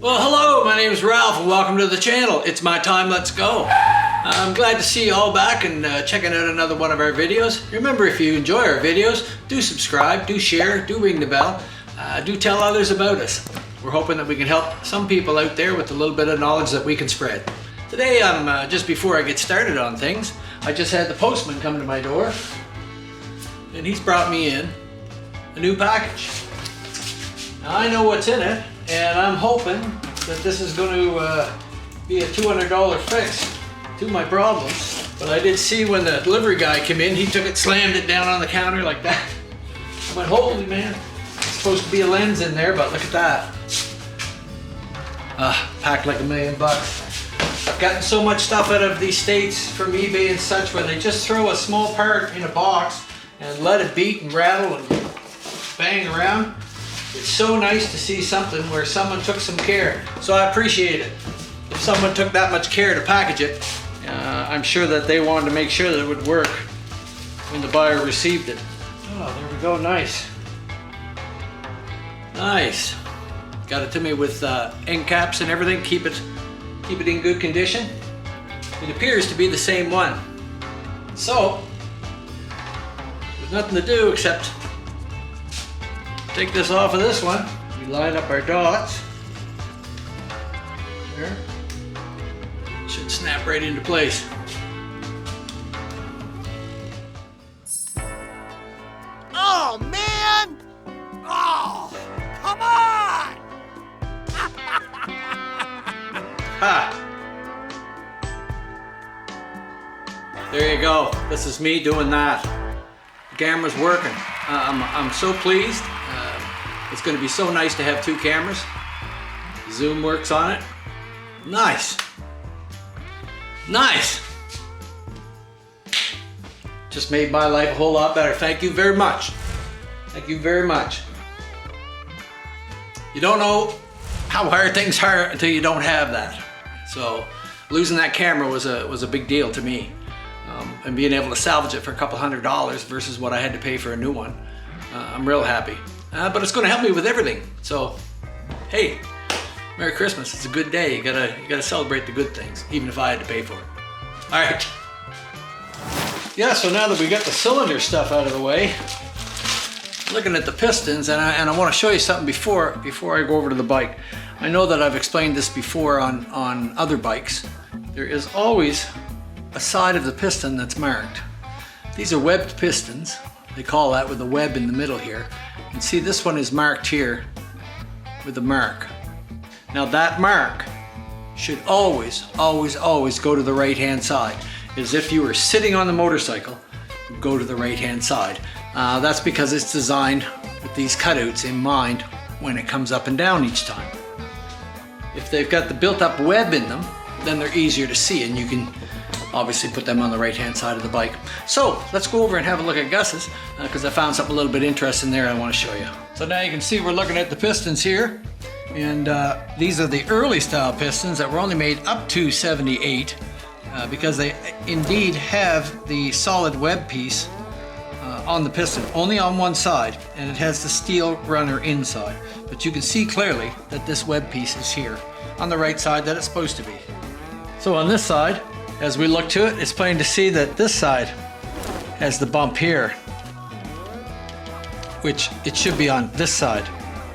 Well, hello, my name is Ralph and welcome to the channel. It's my time, let's go. I'm glad to see you all back and checking out another one of our videos. Remember, if you enjoy our videos, do subscribe, do share, do ring the bell, do tell others about us. We're hoping that we can help some people out there with a little bit of knowledge that we can spread. Today, just before I get started on things, I just had the postman come to my door and he's brought me in a new package. Now, I know what's in it, and I'm hoping that this is going to be a $200 fix to my problems. But I did see when the delivery guy came in, he took it, slammed it down on the counter like that. I went, holy man, it's supposed to be a lens in there, but look at that. Packed like $1 million. I've gotten so much stuff out of these States from eBay and such where they just throw a small part in a box and let it beat and rattle and bang around. It's so nice to see something where someone took some care. So I appreciate it. If someone took that much care to package it, I'm sure that they wanted to make sure that it would work when the buyer received it. Oh, there we go, nice. Nice. Got it to me with end caps and everything, keep it in good condition. It appears to be the same one. So, there's nothing to do except take this off of this one. We line up our dots. There. Should snap right into place. Oh man! Oh, come on! Ha! There you go. This is me doing that. The camera's working. I'm so pleased. It's going to be so nice to have two cameras. Zoom works on it. Nice. Nice. Just made my life a whole lot better. Thank you very much. Thank you very much. You don't know how hard things are until you don't have that. So losing that camera was a big deal to me. And being able to salvage it for a couple $100 versus what I had to pay for a new one. I'm real happy. But it's going to help me with everything. So, hey, Merry Christmas. It's a good day. You gotta celebrate the good things, even if I had to pay for it. All right. Yeah, so now that we got the cylinder stuff out of the way, looking at the pistons, and I want to show you something before I go over to the bike. I know that I've explained this before on other bikes. There is always a side of the piston that's marked. These are webbed pistons. They call that with a web in the middle here. And see, this one is marked here with a mark. Now that mark should always, always, always go to the right-hand side. As if you were sitting on the motorcycle, go to the right-hand side. That's because it's designed with these cutouts in mind when it comes up and down each time. If they've got the built-up web in them, then they're easier to see, and you can obviously put them on the right-hand side of the bike. So let's go over and have a look at Gus's, because I found something a little bit interesting there I want to show you. So now you can see we're looking at the pistons here, and these are the early style pistons that were only made up to 78, because they indeed have the solid web piece on the piston, only on one side, and it has the steel runner inside. But you can see clearly that this web piece is here on the right side that it's supposed to be. So on this side, as we look to it, it's plain to see that this side has the bump here, which it should be on this side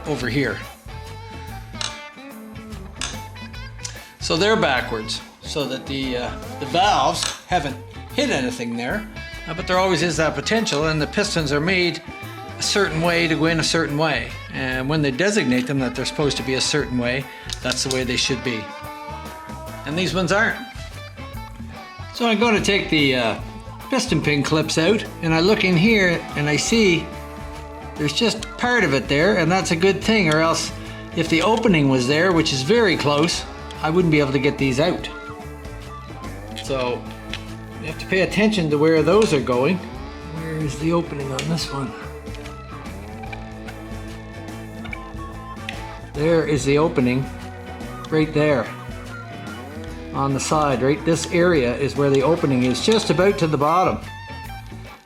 over here. So they're backwards, so that the valves haven't hit anything there, but there always is that potential, and the pistons are made a certain way to go in a certain way. And when they designate them that they're supposed to be a certain way, that's the way they should be. And these ones aren't. So I'm going to take the piston pin clips out, and I look in here and I see there's just part of it there, and that's a good thing, or else if the opening was there, which is very close, I wouldn't be able to get these out. So you have to pay attention to where those are going. Where is the opening on this one? There is the opening right there. On the side, right? This area is where the opening is, just about to the bottom.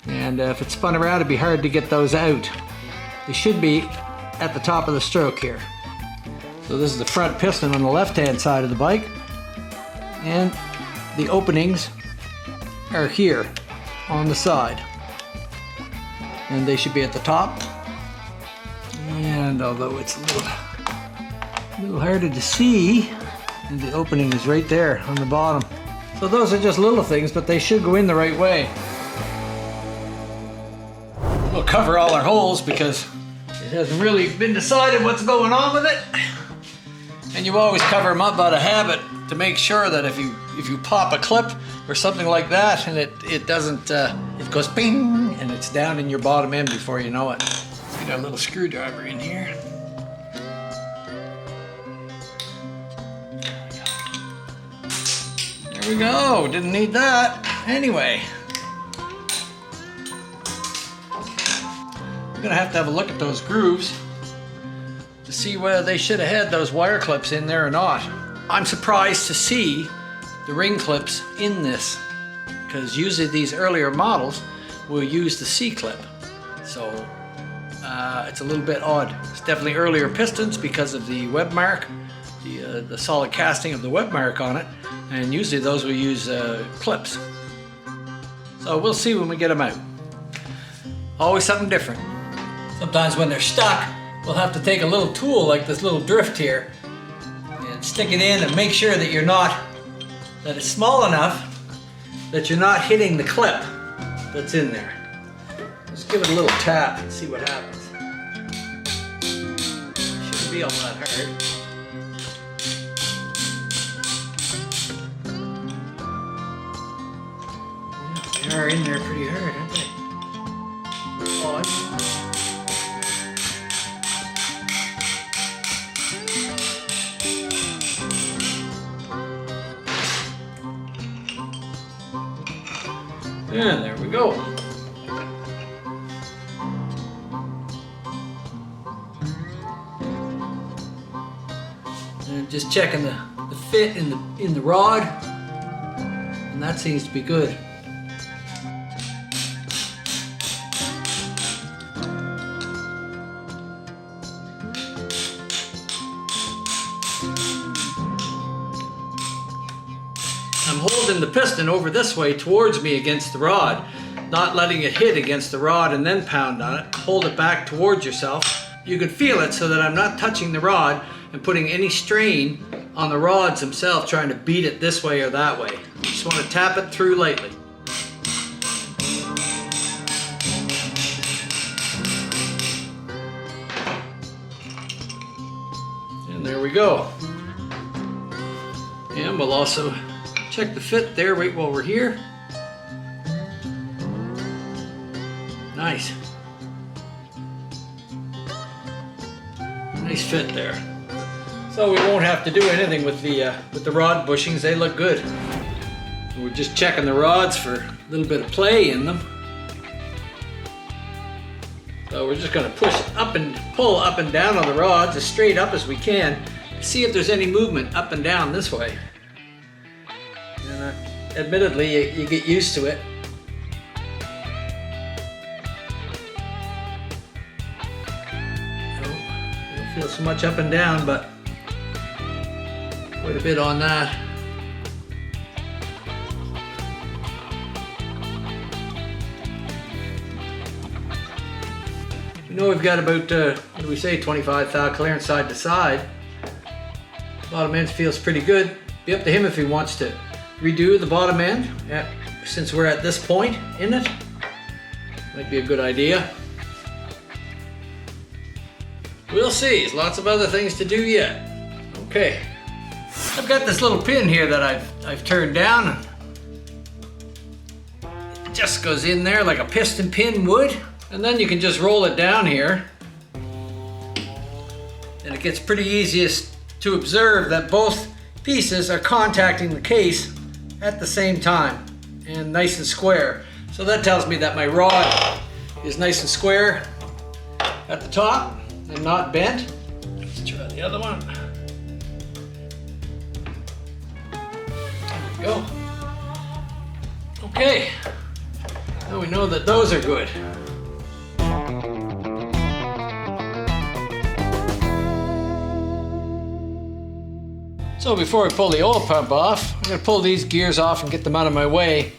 And if it spun around, it'd be hard to get those out. They should be at the top of the stroke here. So this is the front piston on the left-hand side of the bike, and the openings are here on the side, and they should be at the top. And although it's a little harder to see, the opening is right there on the bottom. So those are just little things, but they should go in the right way. We'll cover all our holes because it hasn't really been decided what's going on with it. And you always cover them up out of habit to make sure that if you pop a clip or something like that, and it doesn't, it goes ping, and it's down in your bottom end before you know it. Let's get our little screwdriver in here. There we go, didn't need that. Anyway, I'm gonna have a look at those grooves to see whether they should have had those wire clips in there or not. I'm surprised to see the ring clips in this, because usually these earlier models will use the C-clip. So it's a little bit odd. It's definitely earlier pistons because of the web mark, the solid casting of the web mark on it, and usually those will use clips. So we'll see when we get them out. Always something different. Sometimes when they're stuck, we'll have to take a little tool like this little drift here and stick it in and make sure that that it's small enough that you're not hitting the clip that's in there. Let's give it a little tap and see what happens. Shouldn't be all that hard. Yeah, they are in there pretty hard, aren't they? Odd. And there we go. And just checking the fit in the rod, and that seems to be good. I'm holding the piston over this way towards me against the rod, not letting it hit against the rod and then pound on it. Hold it back towards yourself. You can feel it so that I'm not touching the rod and putting any strain on the rods themselves, trying to beat it this way or that way. Just want to tap it through lightly. And there we go. And we'll also check the fit there right while we're here. Nice. Nice fit there. So we won't have to do anything with the rod bushings. They look good. We're just checking the rods for a little bit of play in them. So we're just going to push up and pull up and down on the rods as straight up as we can. See if there's any movement up and down this way. Admittedly, you get used to it. You don't feel so much up and down, but quite a bit on that. We know we've got about, what do we say, 25 thou clearance side to side. Bottom end feels pretty good. Be up to him if he wants to redo the bottom end, since we're at this point in it. Might be a good idea. We'll see. There's lots of other things to do yet. Okay. I've got this little pin here that I've turned down. It just goes in there like a piston pin would. And then you can just roll it down here. And it gets pretty easiest to observe that both pieces are contacting the case at the same time and nice and square. So that tells me that my rod is nice and square at the top and not bent. Let's try the other one. There we go. Okay, now we know that those are good. So before we pull the oil pump off, I'm going to pull these gears off and get them out of my way.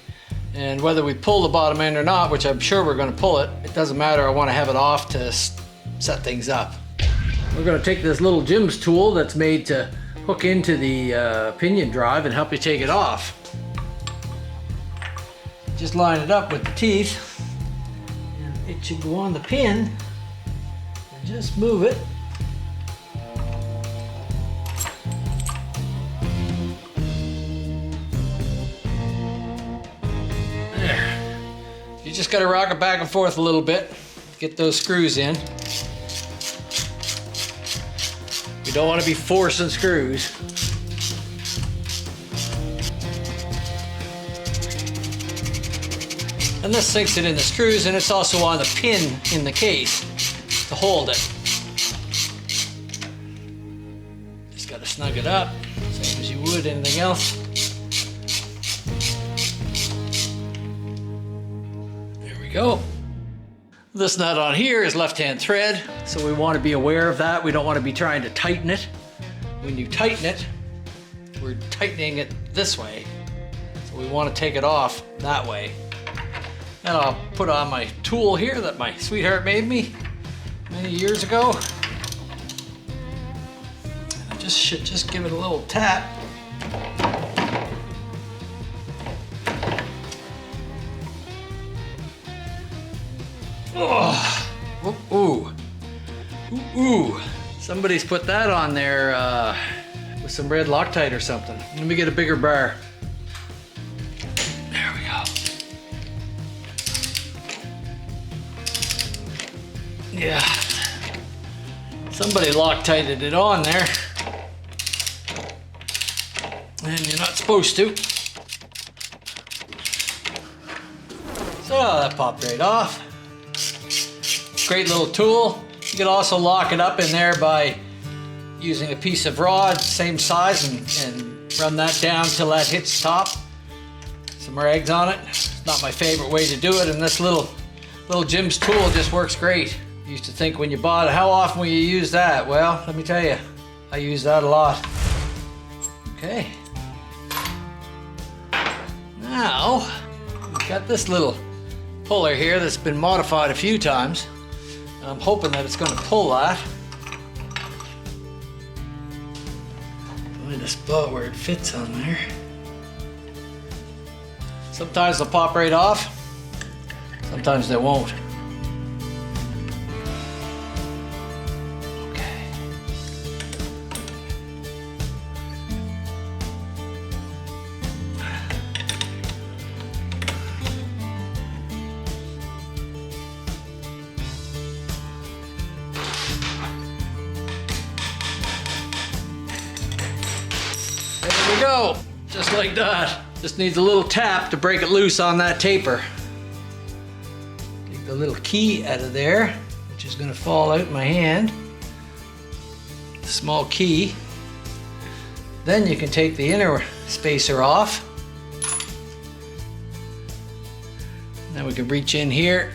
And whether we pull the bottom end or not, which I'm sure we're going to pull it, it doesn't matter. I want to have it off to set things up. We're going to take this little Jim's tool that's made to hook into the pinion drive and help you take it off. Just line it up with the teeth and it should go on the pin and just move it. There. You just got to rock it back and forth a little bit, get those screws in. You don't want to be forcing screws. And this sinks it in the screws, and it's also on the pin in the case to hold it. Just got to snug it up, same as you would anything else. There we go. This nut on here is left-hand thread, so we want to be aware of that. We don't want to be trying to tighten it. When you tighten it, we're tightening it this way. So we want to take it off that way. And I'll put on my tool here that my sweetheart made me many years ago. And I just give it a little tap. Oh, ooh, ooh, ooh. Somebody's put that on there with some red Loctite or something. Let me get a bigger bar. There we go. Yeah, somebody Loctited it on there, and you're not supposed to. So that popped right off. Great little tool. You can also lock it up in there by using a piece of rod, same size, and run that down till that hits top. Some rags on it. It's not my favorite way to do it, and this little Jim's tool just works great. Used to think when you bought it, how often will you use that? Well, let me tell you, I use that a lot. Okay. Now, we've got this little puller here that's been modified a few times. I'm hoping that it's going to pull that. Find a spot where it fits on there. Sometimes they'll pop right off, sometimes they won't. Okay. There we go, just like that. Just needs a little tap to break it loose on that taper. Take the little key out of there, which is going to fall out in my hand. The small key. Then you can take the inner spacer off. Then we can reach in here.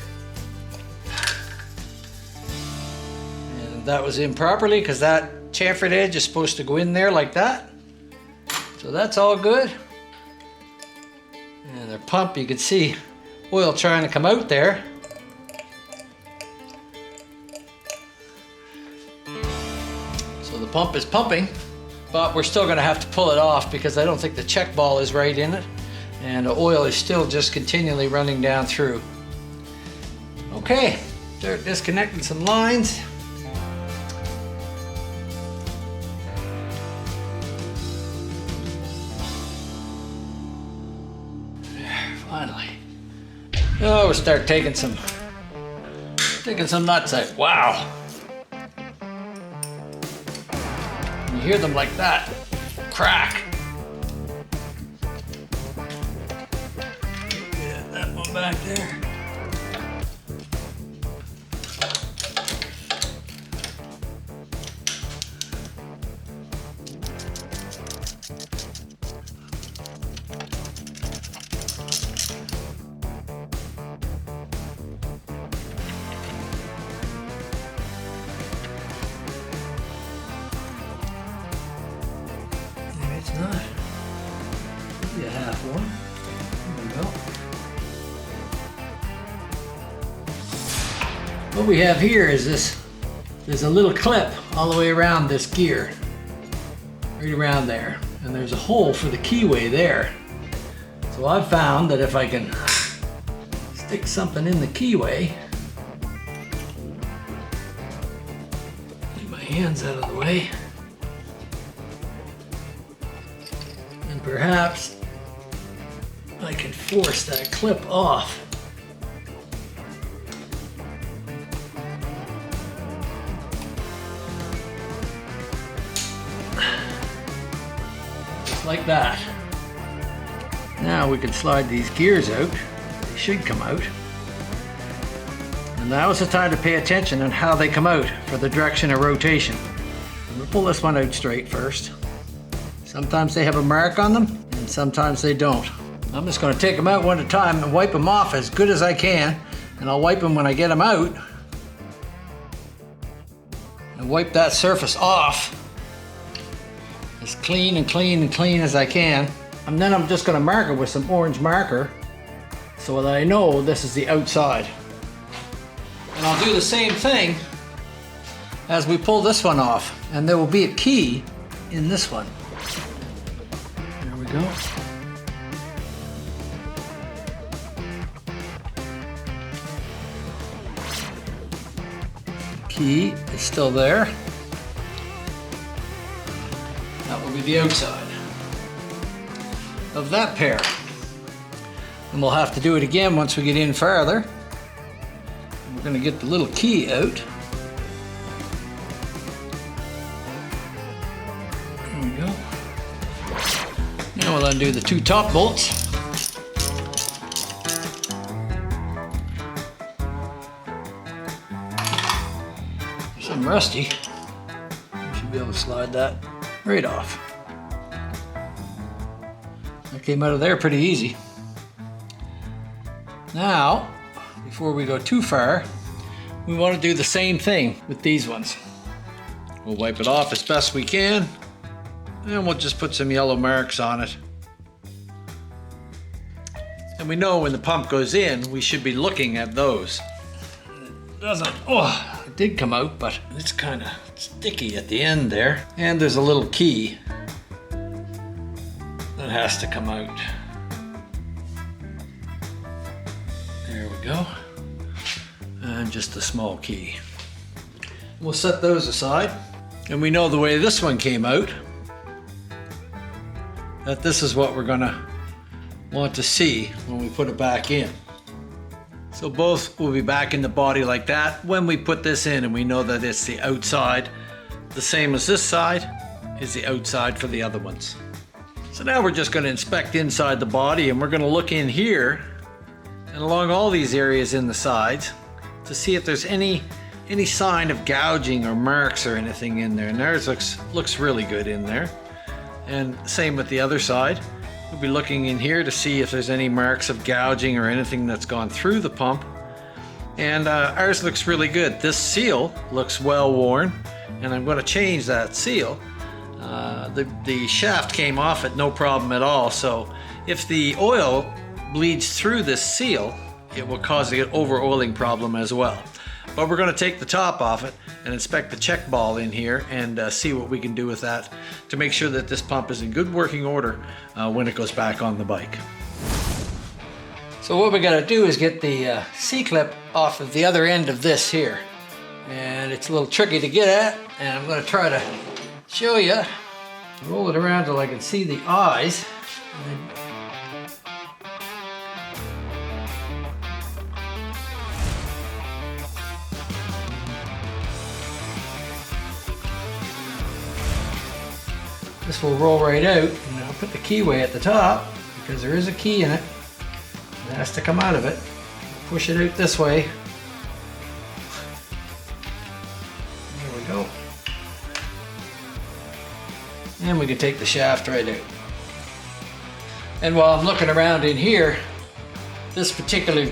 And that was in properly because that chamfered edge is supposed to go in there like that. So that's all good. And their pump, you can see oil trying to come out there. So the pump is pumping, but we're still going to have to pull it off because I don't think the check ball is right in it. And the oil is still just continually running down through. Okay, start disconnecting some lines. Finally. Oh, we'll start taking some nuts out. Wow. You hear them like that. Crack. Get that one back there. that for him. There we go. What we have here is this, there's a little clip all the way around this gear. Right around there. And there's a hole for the keyway there. So I've found that if I can stick something in the keyway, get my hands out of the way, and perhaps I can force that clip off. Just like that. Now we can slide these gears out. They should come out. And now is the time to pay attention on how they come out for the direction of rotation. I'm gonna pull this one out straight first. Sometimes they have a mark on them, and sometimes they don't. I'm just gonna take them out one at a time and wipe them off as good as I can. And I'll wipe them when I get them out. And wipe that surface off as clean and clean and clean as I can. And then I'm just going to mark it with some orange marker so that I know this is the outside. And I'll do the same thing as we pull this one off. And there will be a key in this one. There we go. Key is still there. That will be the outside of that pair. And we'll have to do it again once we get in farther. We're going to get the little key out. There we go. Now we'll undo the two top bolts. Some rusty. You should be able to slide that right off. That came out of there pretty easy. Now, before we go too far, we want to do the same thing with these ones. We'll wipe it off as best we can, and we'll just put some yellow marks on it. And we know when the pump goes in, we should be looking at those. It doesn't, oh, it did come out, but it's kind of sticky at the end there. And there's a little key that has to come out. There we go. And just a small key. We'll set those aside. And we know the way this one came out, that this is what we're gonna want to see when we put it back in. So both will be back in the body like that when we put this in, and we know that it's the outside. The same as this side is the outside for the other ones. So now we're just going to inspect inside the body, and we're going to look in here and along all these areas in the sides to see if there's any sign of gouging or marks or anything in there. And theirs looks really good in there. And same with the other side. We'll be looking in here to see if there's any marks of gouging or anything that's gone through the pump. And ours looks really good. This seal looks well worn, and I'm going to change that seal. The shaft came off it no problem at all, so if the oil bleeds through this seal, it will cause the over-oiling problem as well. But we're going to take the top off it and inspect the check ball in here and see what we can do with that to make sure that this pump is in good working order when it goes back on the bike. So what we got to do is get the C-clip off of the other end of this here. And it's a little tricky to get at, and I'm going to try to show you. Roll it around till I can see the eyes. This will roll right out, and I'll put the keyway at the top because there is a key in it. It has to come out of it. Push it out this way. There we go. And we can take the shaft right out. And while I'm looking around in here, this particular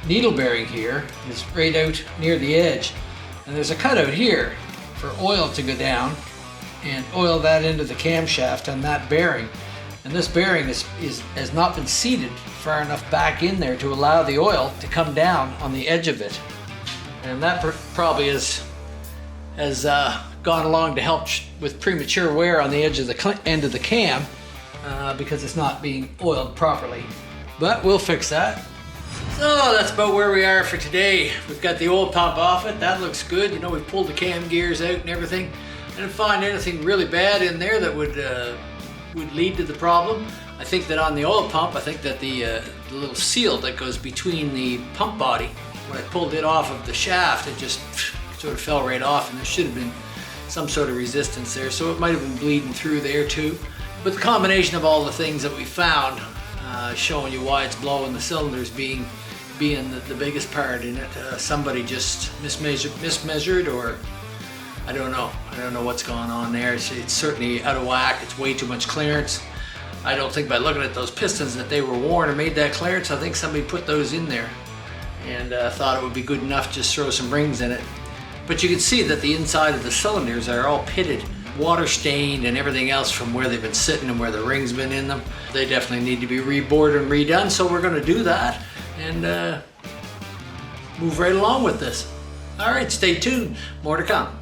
needle bearing here is right out near the edge. And there's a cutout here for oil to go down and oil that into the camshaft on that bearing. And this bearing has not been seated far enough back in there to allow the oil to come down on the edge of it. And that probably has gone along to help with premature wear on the edge of the end of the cam because it's not being oiled properly. But we'll fix that. So that's about where we are for today. We've got the oil pump off it. That looks good. You know, we've pulled the cam gears out and everything. I didn't find anything really bad in there that would lead to the problem. I think that on the oil pump, I think that the little seal that goes between the pump body, when I pulled it off of the shaft, it just sort of fell right off, and there should have been some sort of resistance there, so it might have been bleeding through there too. But the combination of all the things that we found, showing you why it's blowing, the cylinders being the biggest part in it. Somebody just mismeasured, or I don't know. I don't know what's going on there. It's certainly out of whack. It's way too much clearance. I don't think by looking at those pistons that they were worn or made that clearance. I think somebody put those in there and thought it would be good enough to just throw some rings in it. But you can see that the inside of the cylinders are all pitted, water stained and everything else from where they've been sitting and where the ring's been in them. They definitely need to be rebored and redone, so we're going to do that and move right along with this. All right, stay tuned. More to come.